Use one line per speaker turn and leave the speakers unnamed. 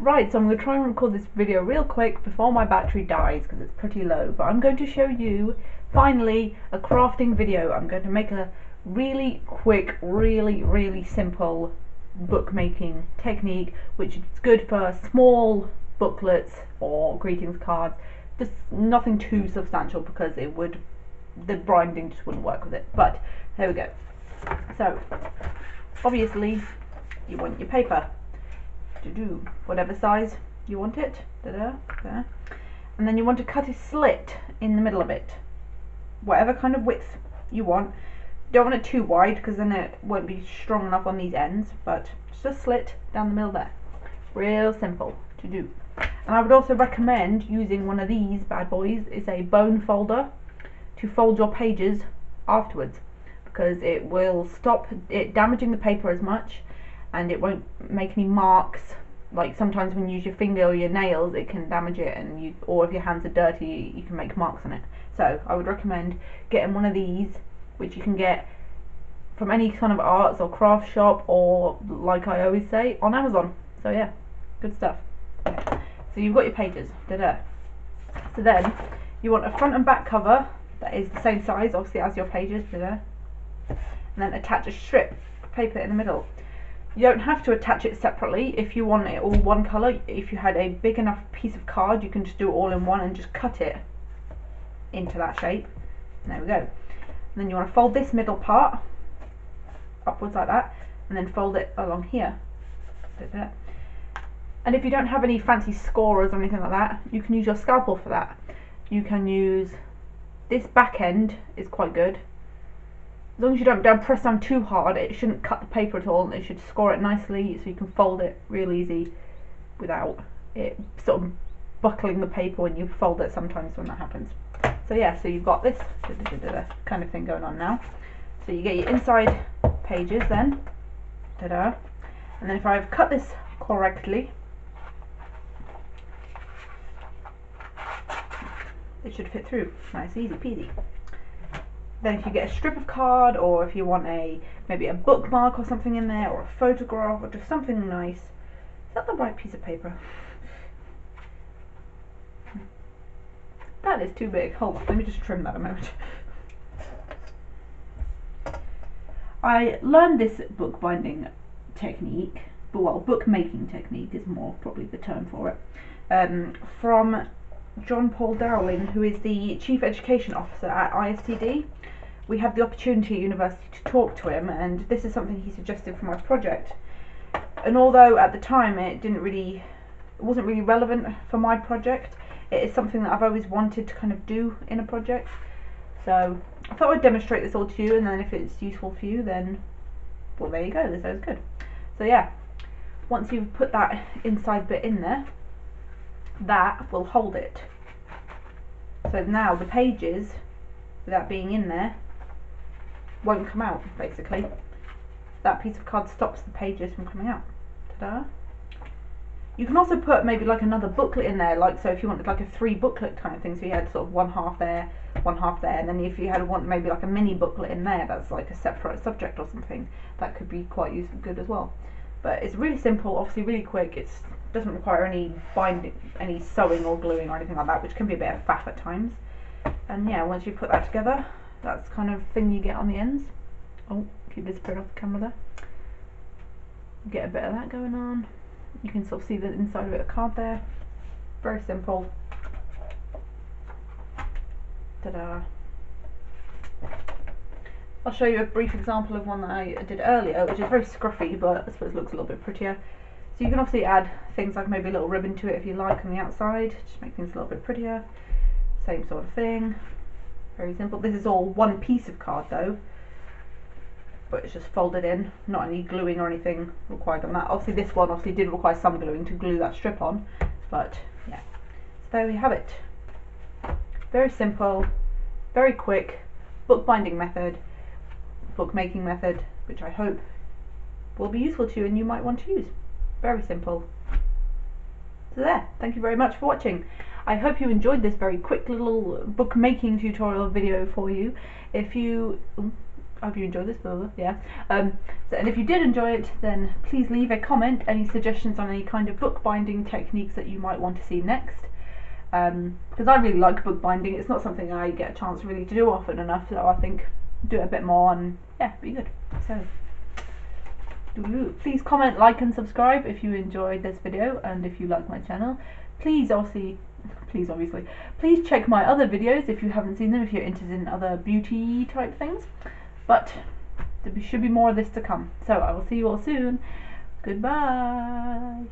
Right, so I'm going to try and record this video real quick before my battery dies because it's pretty low, but I'm going to show you finally a crafting video. I'm going to make a really quick, really simple bookmaking technique which is good for small booklets or greetings cards, just nothing too substantial because the binding just wouldn't work with it. But there we go. So obviously you want your paper to do whatever size you want it, there, and then you want to cut a slit in the middle of it, whatever kind of width you want. Don't want it too wide because then it won't be strong enough on these ends, but just a slit down the middle there. Real simple to do. And I would also recommend using one of these bad boys. It's a bone folder to fold your pages afterwards, because it will stop it damaging the paper as much, and it won't make any marks. Like sometimes when you use your finger or your nails it can damage it, and or if your hands are dirty you can make marks on it. So I would recommend getting one of these, which you can get from any kind of arts or craft shop, or like I always say, on Amazon. So yeah, good stuff. Okay. So you've got your pages, so then you want a front and back cover that is the same size obviously as your pages, and then attach a strip of paper in the middle. You don't have to attach it separately if you want it all one colour. If you had a big enough piece of card you can just do it all in one and just cut it into that shape. And there we go. And then you want to fold this middle part upwards like that, and then fold it along here. And if you don't have any fancy scorers or anything like that, you can use your scalpel for that. You can use this back end, is quite good. As long as you don't press down too hard, it shouldn't cut the paper at all. It should score it nicely so you can fold it real easy without it sort of buckling the paper when you fold it sometimes when that happens. So yeah, so you've got this kind of thing going on now. So you get your inside pages then, and then if I've cut this correctly, it should fit through, nice easy peasy. Then if you get a strip of card, or if you want maybe a bookmark or something in there, or a photograph, or just something nice. Is that the right piece of paper? That is too big. Hold on, let me just trim that a moment. I learned this bookbinding technique, well, bookmaking technique is more probably the term for it, from John Paul Dowling, who is the Chief Education Officer at ISTD. We had the opportunity at university to talk to him, and this is something he suggested for my project. And although at the time it wasn't really relevant for my project, it is something that I've always wanted to kind of do in a project. So I thought I'd demonstrate this all to you, and then if it's useful for you, then well, there you go, this sounds good. So yeah, once you've put that inside bit in there, that will hold it. So now the pages, without being in there, won't come out, basically. That piece of card stops the pages from coming out. Ta-da! You can also put maybe like another booklet in there, like so if you wanted like a 3 booklet kind of thing, so you had sort of one half there, and then if you had maybe like a mini booklet in there that's like a separate subject or something, that could be quite useful, good as well. But it's really simple, obviously really quick. It doesn't require any binding, any sewing or gluing or anything like that, which can be a bit of faff at times. And yeah, once you put that together, that's the kind of thing you get on the ends. Oh, keep this bit off the camera there. Get a bit of that going on. You can sort of see the inside of the card there. Very simple. Ta-da! I'll show you a brief example of one that I did earlier, which is very scruffy, but I suppose looks a little bit prettier. So you can obviously add things like maybe a little ribbon to it if you like on the outside, just make things a little bit prettier. Same sort of thing. Very simple. This is all one piece of card though, but it's just folded in, not any gluing or anything required on that. Obviously this one did require some gluing to glue that strip on, but yeah. So there we have it. Very simple, very quick bookbinding method, bookmaking method, which I hope will be useful to you and you might want to use. Very simple. So there, thank you very much for watching. I hope you enjoyed this very quick little bookmaking tutorial video for you. If you I hope you enjoyed this, blah, blah, yeah. And if you did enjoy it, then please leave a comment, any suggestions on any kind of bookbinding techniques that you might want to see next. Because I really like bookbinding. It's not something I get a chance really to do often enough, so I think do it a bit more and yeah, be good. So please comment, like and subscribe if you enjoyed this video, and if you like my channel. Please obviously check my other videos if you haven't seen them, if you're interested in other beauty type things. But there should be more of this to come. So I will see you all soon. Goodbye.